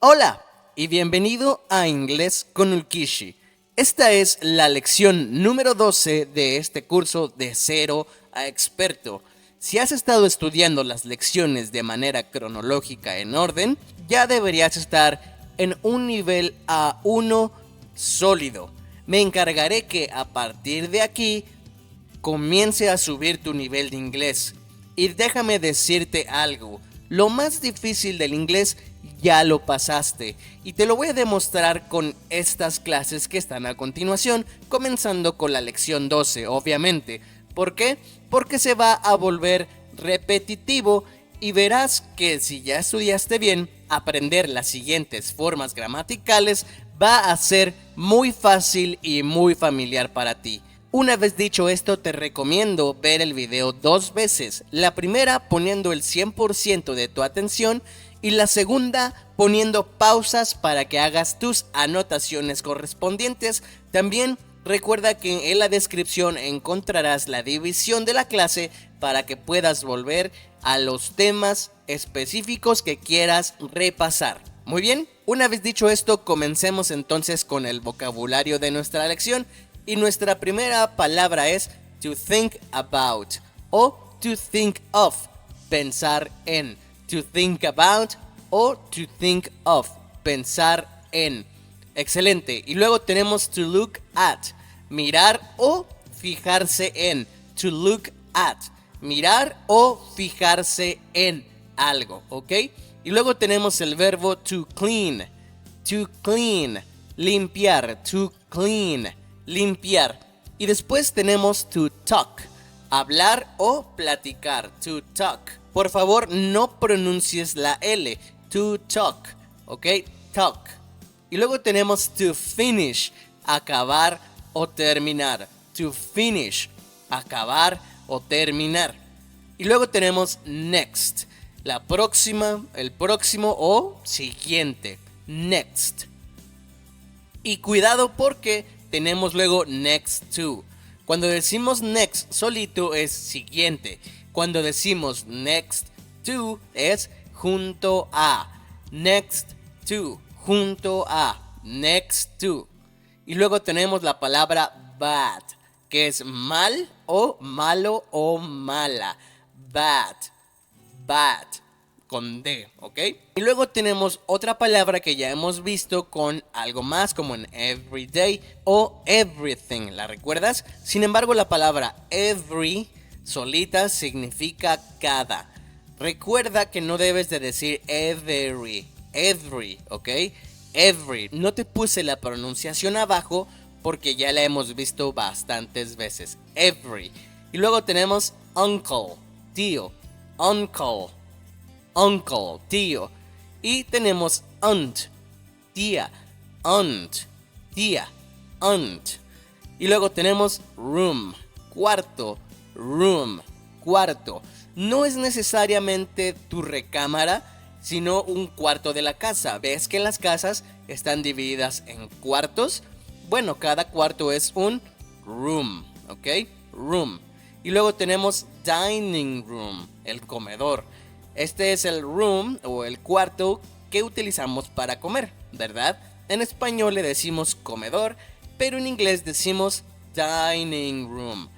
Hola y bienvenido a Inglés con Ulkishi. Esta es la lección número 12 de este curso de cero a experto. Si has estado estudiando las lecciones de manera cronológica en orden, ya deberías estar en un nivel A1 sólido. Me encargaré que a partir de aquí comience a subir tu nivel de inglés. Y déjame decirte algo, lo más difícil del inglés ya lo pasaste y te lo voy a demostrar con estas clases que están a continuación, comenzando con la lección 12, obviamente. ¿Por qué? Porque se va a volver repetitivo y verás que si ya estudiaste bien, aprender las siguientes formas gramaticales va a ser muy fácil y muy familiar para ti. Una vez dicho esto, te recomiendo ver el video 2 veces, la primera poniendo el 100% de tu atención y la segunda poniendo pausas para que hagas tus anotaciones correspondientes. También recuerda que en la descripción encontrarás la división de la clase para que puedas volver a los temas específicos que quieras repasar. Muy bien, una vez dicho esto, comencemos entonces con el vocabulario de nuestra lección. Y nuestra primera palabra es to think about o to think of, pensar en. To think about o to think of, pensar en. Excelente. Y luego tenemos to look at, mirar o fijarse en. To look at, mirar o fijarse en algo, ¿ok? Y luego tenemos el verbo to clean, limpiar, to clean, limpiar. Y después tenemos to talk, hablar o platicar, to talk. Por favor, no pronuncies la L, to talk, ¿ok? Talk. Y luego tenemos to finish, acabar o terminar, to finish, acabar o terminar. Y luego tenemos next, la próxima, el próximo o siguiente, next. Y cuidado porque tenemos luego next to. Cuando decimos next solito es siguiente. Cuando decimos next to es junto a. Next to, junto a. Next to. Y luego tenemos la palabra bad, que es mal o malo o mala. Bad, bad, con D, ¿ok? Y luego tenemos otra palabra que ya hemos visto con algo más como en everyday o everything, ¿la recuerdas? Sin embargo, la palabra every solita significa cada. Recuerda que no debes de decir every, ¿ok? Every. No te puse la pronunciación abajo porque ya la hemos visto bastantes veces. Every. Y luego tenemos uncle, tío, uncle, tío. Y tenemos aunt, tía, aunt, tía, aunt. Y luego tenemos room, cuarto, room, cuarto. No es necesariamente tu recámara, sino un cuarto de la casa. ¿Ves que las casas están divididas en cuartos? Bueno, cada cuarto es un room, ¿ok? Room. Y luego tenemos dining room, el comedor. Este es el room o el cuarto que utilizamos para comer, ¿verdad? En español le decimos comedor, pero en inglés decimos dining room.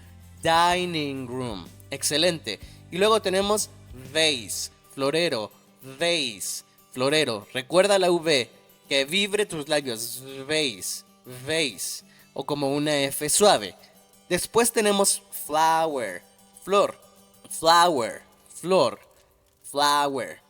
Dining room. Excelente. Y luego tenemos vase, florero, vase, florero. Recuerda la V, que vibre tus labios. Vase, vase. O como una F suave. Después tenemos flower, flor, flower, flor, flower.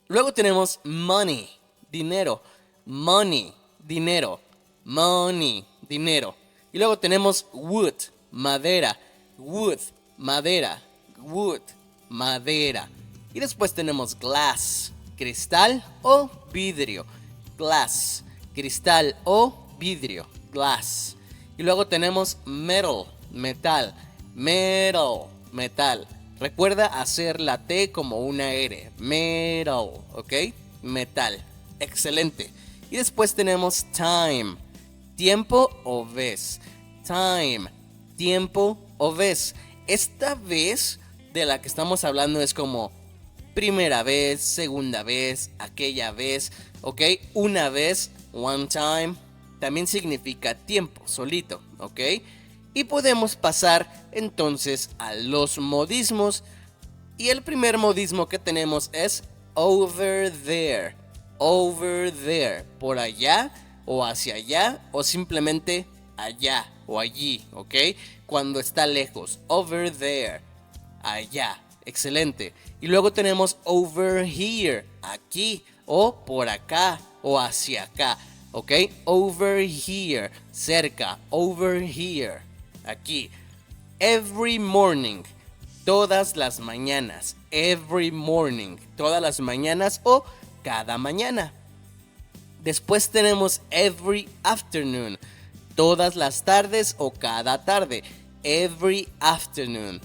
Luego tenemos money, dinero, money, dinero, money, dinero. Y luego tenemos wood, madera, wood, madera, wood, madera. Y después tenemos glass, cristal o vidrio, glass, cristal o vidrio, glass. Y luego tenemos metal, metal, metal, metal. Recuerda hacer la T como una R, metal, ¿ok? Metal, excelente. Y después tenemos time, tiempo o vez, time, tiempo o vez. Esta vez de la que estamos hablando es como primera vez, segunda vez, aquella vez. ¿ok? Una vez, one time, también significa tiempo, solito, ¿ok? Y podemos pasar entonces a los modismos. Y el primer modismo que tenemos es over there. Over there. Por allá o hacia allá o simplemente allá o allí, ¿ok? Cuando está lejos. Over there. Allá. Excelente. Y luego tenemos over here. Aquí o por acá o hacia acá, ¿ok? Over here. Cerca. Over here. Aquí. Every morning. Todas las mañanas. Every morning. Todas las mañanas o cada mañana. Después tenemos every afternoon. Todas las tardes o cada tarde. Every afternoon.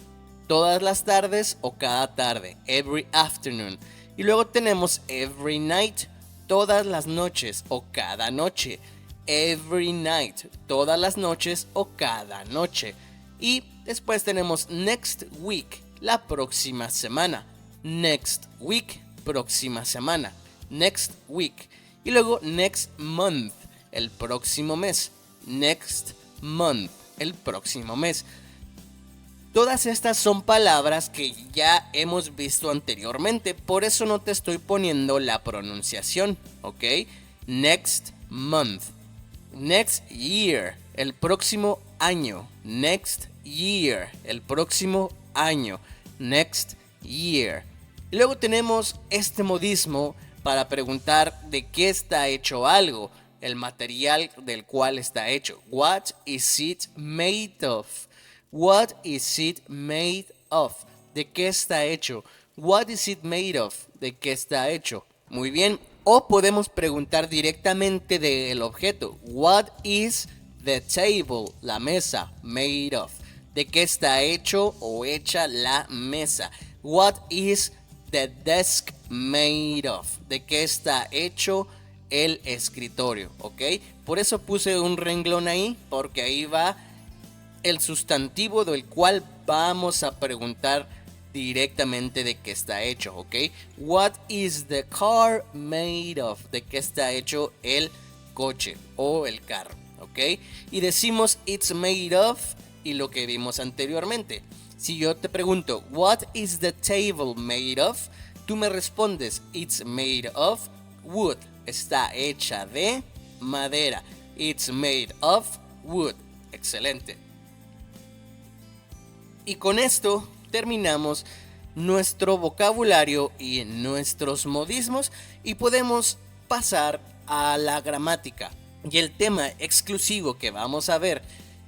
Todas las tardes o cada tarde. Every afternoon. Y luego tenemos every night. Todas las noches o cada noche. Every night. Todas las noches o cada noche. Y después tenemos next week, la próxima semana. Next week, próxima semana. Next week. Y luego next month, el próximo mes. Next month, el próximo mes. Todas estas son palabras que ya hemos visto anteriormente, por eso no te estoy poniendo la pronunciación, ¿ok? Next month. Next year, el próximo año. Next year, el próximo año. Next year. Y luego tenemos este modismo para preguntar de qué está hecho algo, el material del cual está hecho. What is it made of? What is it made of? ¿De qué está hecho? What is it made of? ¿De qué está hecho? Muy bien. O podemos preguntar directamente del objeto. What is the table? La mesa. Made of. ¿De qué está hecho o hecha la mesa? What is the desk made of? ¿De qué está hecho el escritorio? ¿Ok? Por eso puse un renglón ahí, porque ahí va el sustantivo del cual vamos a preguntar directamente de qué está hecho, ¿ok? What is the car made of? ¿De qué está hecho el coche o el carro? ¿Ok? Y decimos it's made of y lo que vimos anteriormente. Si yo te pregunto, what is the table made of? Tú me respondes, it's made of wood. Está hecha de madera. It's made of wood. Excelente. Y con esto terminamos nuestro vocabulario y nuestros modismos y podemos pasar a la gramática. Y el tema exclusivo que vamos a ver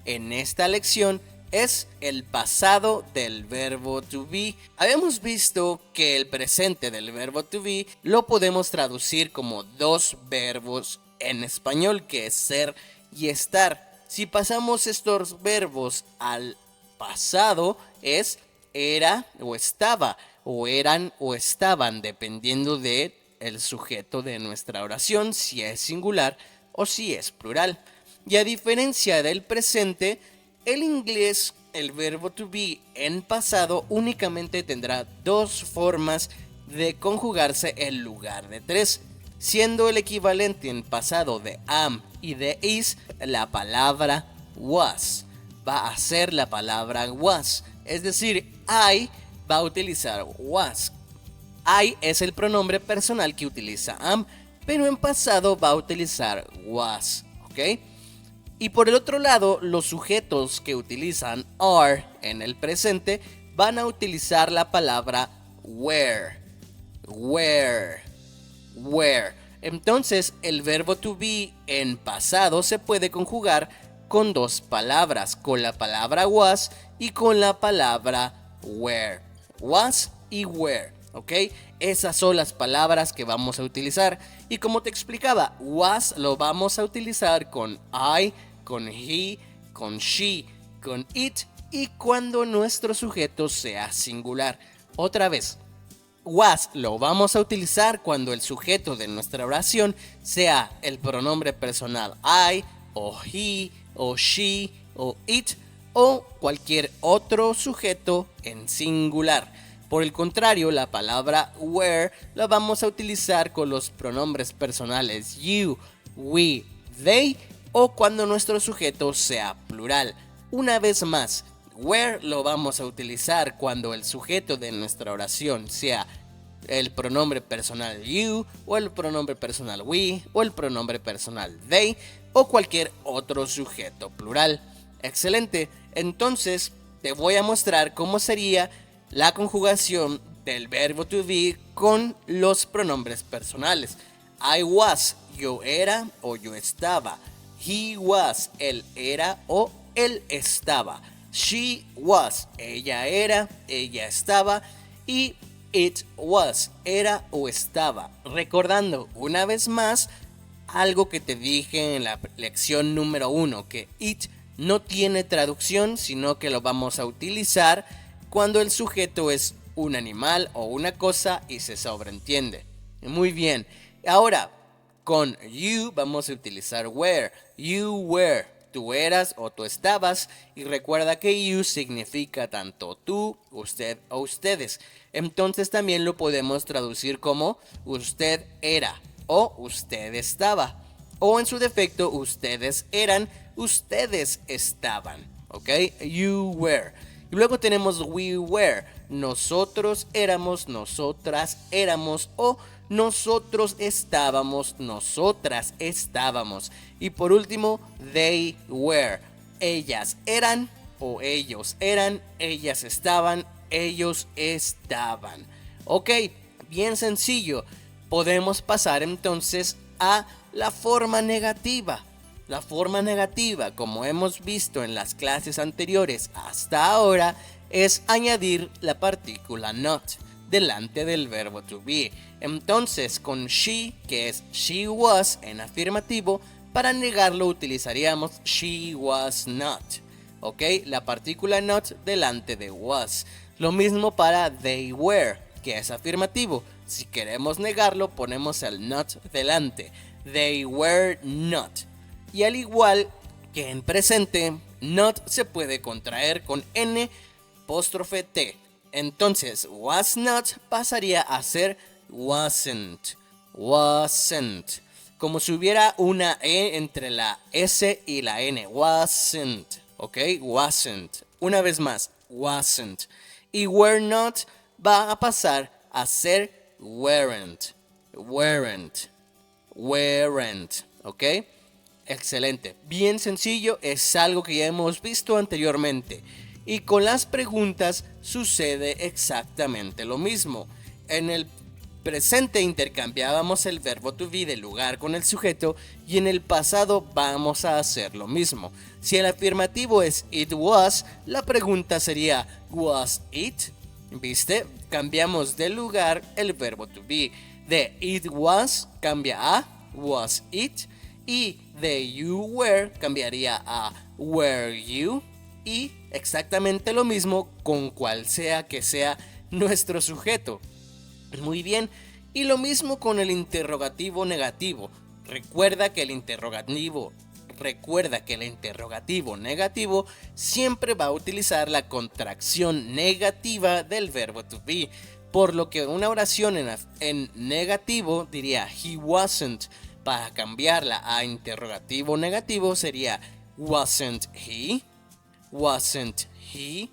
en esta lección es el pasado del verbo to be. Habíamos visto que el presente del verbo to be lo podemos traducir como dos verbos en español, que es ser y estar. Si pasamos estos verbos al pasado es era o estaba, o eran o estaban, dependiendo de el sujeto de nuestra oración, si es singular o si es plural. Y a diferencia del presente, el inglés, el verbo to be en pasado únicamente tendrá dos formas de conjugarse en lugar de tres, siendo el equivalente en pasado de am y de is la palabra was. Va a ser la palabra was, es decir, I va a utilizar was. I es el pronombre personal que utiliza am, pero en pasado va a utilizar was, ¿ok? Y por el otro lado, los sujetos que utilizan are en el presente van a utilizar la palabra were. Were. Were. Entonces, el verbo to be en pasado se puede conjugar con dos palabras, con la palabra was y con la palabra were. Was y were, ¿ok? Esas son las palabras que vamos a utilizar. Y como te explicaba, was lo vamos a utilizar con I, con he, con she, con it y cuando nuestro sujeto sea singular. Otra vez, was lo vamos a utilizar cuando el sujeto de nuestra oración sea el pronombre personal I, o he, o she, o it, o cualquier otro sujeto en singular. Por el contrario, la palabra where la vamos a utilizar con los pronombres personales you, we, they o cuando nuestro sujeto sea plural. Una vez más, where lo vamos a utilizar cuando el sujeto de nuestra oración sea el pronombre personal you o el pronombre personal we o el pronombre personal they o cualquier otro sujeto plural. Excelente, entonces te voy a mostrar cómo sería la conjugación del verbo to be con los pronombres personales. I was, yo era o yo estaba. He was, él era o él estaba. She was, ella era, ella estaba. Y it was, era o estaba. Recordando una vez más algo que te dije en la lección número 1, que it no tiene traducción, sino que lo vamos a utilizar cuando el sujeto es un animal o una cosa y se sobreentiende. Muy bien, ahora con you vamos a utilizar were. You were, tú eras o tú estabas, y recuerda que you significa tanto tú, usted o ustedes. Entonces también lo podemos traducir como usted era o usted estaba, o en su defecto ustedes eran, ustedes estaban, ¿ok? You were. Y luego tenemos we were, nosotros éramos, nosotras éramos o nosotros estábamos, nosotras estábamos. Y por último, they were, ellas eran o ellos eran, ellas estaban, ellos estaban. Ok, bien sencillo. Podemos pasar entonces a la forma negativa. La forma negativa, como hemos visto en las clases anteriores hasta ahora, es añadir la partícula not delante del verbo to be. Entonces, con she, que es she was en afirmativo, para negarlo utilizaríamos she was not. ¿Ok? La partícula not delante de was. Lo mismo para they were, que es afirmativo. Si queremos negarlo, ponemos el not delante. They were not. Y al igual que en presente, not se puede contraer con n apóstrofe t. Entonces, was not pasaría a ser wasn't. Wasn't. Como si hubiera una e entre la s y la n. Wasn't. ¿Ok? Wasn't. Una vez más, wasn't. Y were not va a pasar a ser weren't. Weren't. Weren't. ¿Ok? Excelente. Bien sencillo, es algo que ya hemos visto anteriormente. Y con las preguntas sucede exactamente lo mismo. En el presente intercambiábamos el verbo to be de lugar con el sujeto y en el pasado vamos a hacer lo mismo. Si el afirmativo es it was, la pregunta sería was it? ¿Viste? Cambiamos de lugar el verbo to be. De it was cambia a was it, y de you were cambiaría a were you, y exactamente lo mismo con cual sea que sea nuestro sujeto. Muy bien, y lo mismo con el interrogativo negativo. Recuerda que el interrogativo negativo siempre va a utilizar la contracción negativa del verbo to be, por lo que una oración en negativo diría he wasn't. Para cambiarla a interrogativo negativo sería wasn't he, wasn't he.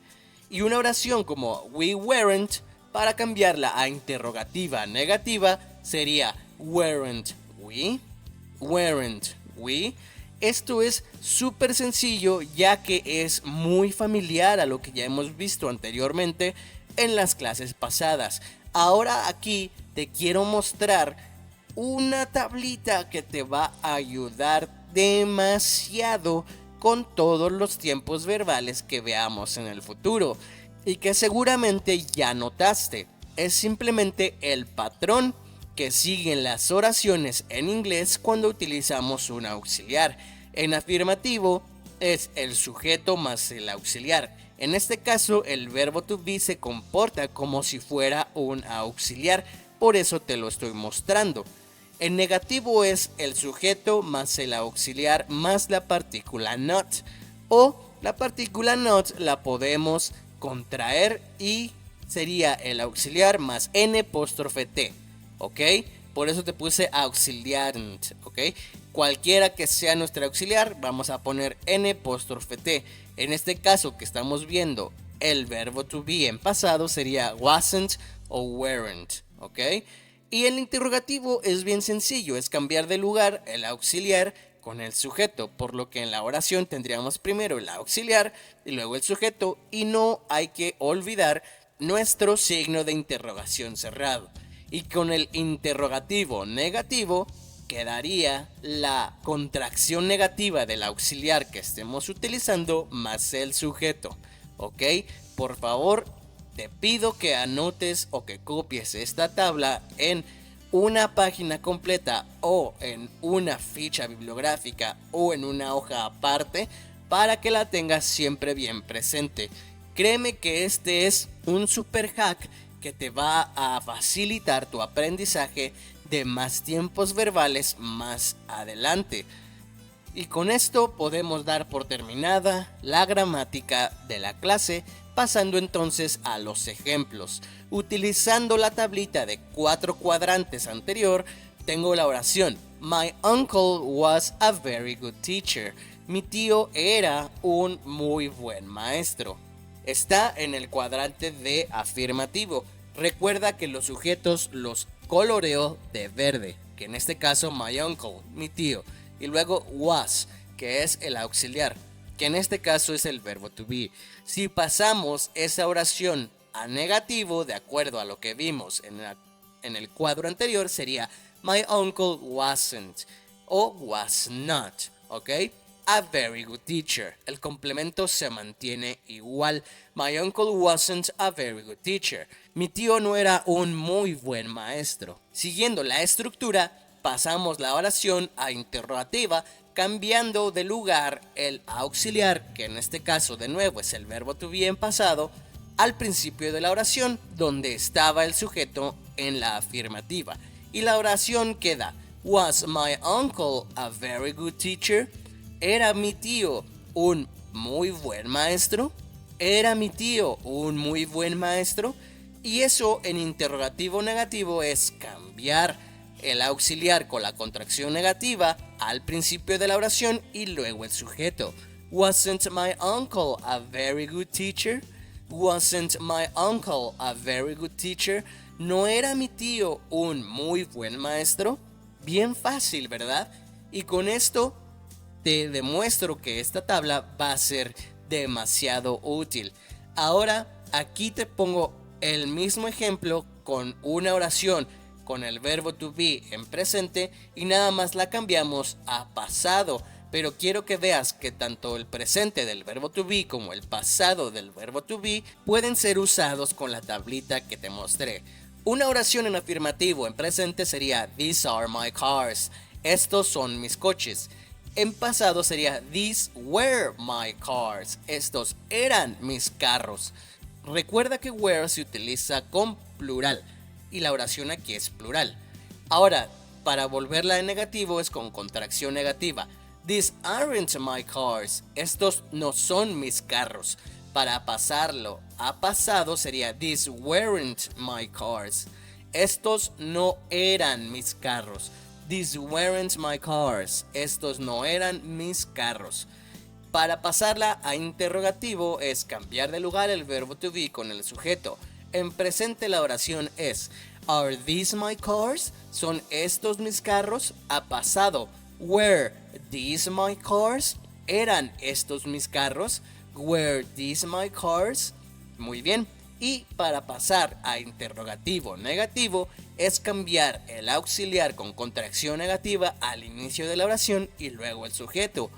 Y una oración como we weren't, para cambiarla a interrogativa negativa sería weren't we, weren't we. Esto es súper sencillo, ya que es muy familiar a lo que ya hemos visto anteriormente en las clases pasadas. Ahora aquí te quiero mostrar una tablita que te va a ayudar demasiado con todos los tiempos verbales que veamos en el futuro y que seguramente ya notaste. Es simplemente el patrón que siguen las oraciones en inglés cuando utilizamos un auxiliar. En afirmativo es el sujeto más el auxiliar. En este caso el verbo to be se comporta como si fuera un auxiliar, por eso te lo estoy mostrando. En negativo es el sujeto más el auxiliar más la partícula not, o la partícula not la podemos contraer y sería el auxiliar más n', ¿ok? Por eso te puse auxiliarnt, ¿ok? Cualquiera que sea nuestro auxiliar, vamos a poner n'. En este caso que estamos viendo, el verbo to be en pasado sería wasn't o weren't, ¿ok? Y el interrogativo es bien sencillo, es cambiar de lugar el auxiliar con el sujeto, por lo que en la oración tendríamos primero el auxiliar y luego el sujeto, y no hay que olvidar nuestro signo de interrogación cerrado. Y con el interrogativo negativo quedaría la contracción negativa del auxiliar que estemos utilizando más el sujeto, ¿ok? Por favor, te pido que anotes o que copies esta tabla en una página completa o en una ficha bibliográfica o en una hoja aparte para que la tengas siempre bien presente. Créeme que este es un super hack que te va a facilitar tu aprendizaje de más tiempos verbales más adelante. Y con esto podemos dar por terminada la gramática de la clase, pasando entonces a los ejemplos. Utilizando la tablita de 4 cuadrantes anterior, tengo la oración: My uncle was a very good teacher. Mi tío era un muy buen maestro. Está en el cuadrante de afirmativo. Recuerda que los sujetos los coloreo de verde, que en este caso my uncle, mi tío, y luego was, que es el auxiliar, que en este caso es el verbo to be. Si pasamos esa oración a negativo, de acuerdo a lo que vimos en el cuadro anterior, sería my uncle wasn't o was not, ¿ok? A very good teacher. El complemento se mantiene igual. My uncle wasn't a very good teacher. Mi tío no era un muy buen maestro. Siguiendo la estructura, pasamos la oración a interrogativa, cambiando de lugar el auxiliar, que en este caso de nuevo es el verbo to be en pasado, al principio de la oración, donde estaba el sujeto en la afirmativa. Y la oración queda: Was my uncle a very good teacher? ¿Era mi tío un muy buen maestro? ¿Era mi tío un muy buen maestro? Y eso en interrogativo negativo es cambiar el auxiliar con la contracción negativa al principio de la oración y luego el sujeto. Wasn't my uncle a very good teacher? Wasn't my uncle a very good teacher? ¿No era mi tío un muy buen maestro? Bien fácil, ¿verdad? Y con esto te demuestro que esta tabla va a ser demasiado útil. Ahora aquí te pongo el mismo ejemplo con una oración con el verbo to be en presente y nada más la cambiamos a pasado. Pero quiero que veas que tanto el presente del verbo to be como el pasado del verbo to be pueden ser usados con la tablita que te mostré. Una oración en afirmativo en presente sería These are my cars. Estos son mis coches. En pasado sería These were my cars. Estos eran mis carros. Recuerda que were se utiliza con plural y la oración aquí es plural. Ahora, para volverla en negativo es con contracción negativa. These aren't my cars. Estos no son mis carros. Para pasarlo a pasado sería These weren't my cars. Estos no eran mis carros. These weren't my cars. Estos no eran mis carros. Para pasarla a interrogativo es cambiar de lugar el verbo to be con el sujeto. En presente la oración es Are these my cars? ¿Son estos mis carros? A pasado, Were these my cars? ¿Eran estos mis carros? Were these my cars? Muy bien. Y para pasar a interrogativo negativo es cambiar el auxiliar con contracción negativa al inicio de la oración y luego el sujeto.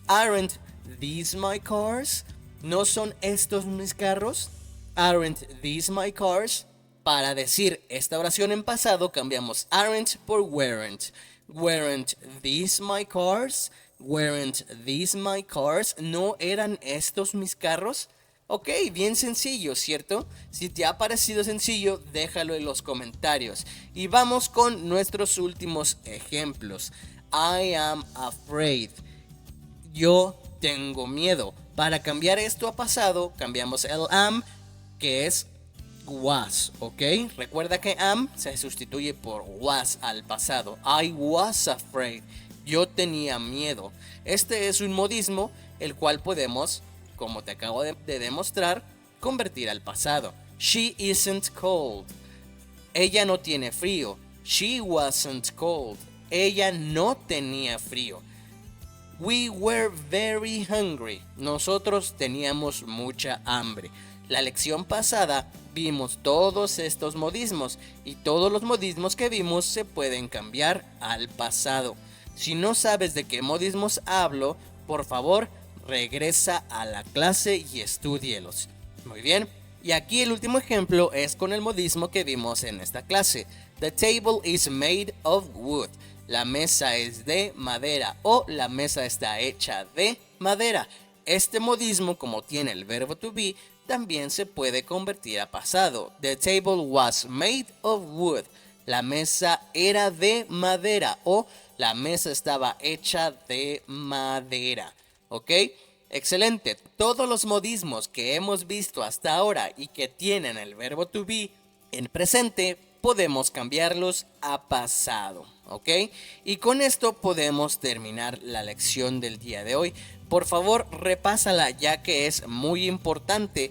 Aren't these my cars? ¿No son estos mis carros? Aren't these my cars? Para decir esta oración en pasado cambiamos aren't por weren't. Weren't these my cars? Weren't these my cars? ¿No eran estos mis carros? Ok, bien sencillo, ¿cierto? Si te ha parecido sencillo, déjalo en los comentarios. Y vamos con nuestros últimos ejemplos. I am afraid. Yo tengo miedo. Para cambiar esto a pasado, cambiamos el am, que es was, ¿ok? Recuerda que am se sustituye por was al pasado. I was afraid. Yo tenía miedo. Este es un modismo el cual podemos, como te acabo de demostrar, convertir al pasado. She isn't cold. Ella no tiene frío. She wasn't cold. Ella no tenía frío. We were very hungry. Nosotros teníamos mucha hambre. La lección pasada vimos todos estos modismos y todos los modismos que vimos se pueden cambiar al pasado. Si no sabes de qué modismos hablo, por favor, regresa a la clase y estúdielos. Muy bien. Y aquí el último ejemplo es con el modismo que vimos en esta clase. The table is made of wood. La mesa es de madera o la mesa está hecha de madera. Este modismo, como tiene el verbo to be, también se puede convertir a pasado. The table was made of wood. La mesa era de madera o la mesa estaba hecha de madera. ¿Ok? Excelente. Todos los modismos que hemos visto hasta ahora y que tienen el verbo to be en presente, podemos cambiarlos a pasado, ¿ok? Y con esto podemos terminar la lección del día de hoy. Por favor, repásala ya que es muy importante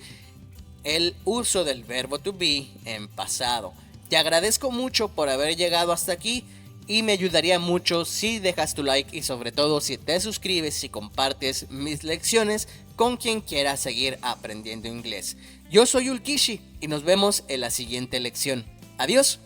el uso del verbo to be en pasado. Te agradezco mucho por haber llegado hasta aquí y me ayudaría mucho si dejas tu like y sobre todo si te suscribes y compartes mis lecciones con quien quiera seguir aprendiendo inglés. Yo soy Ulkishi y nos vemos en la siguiente lección. Adiós.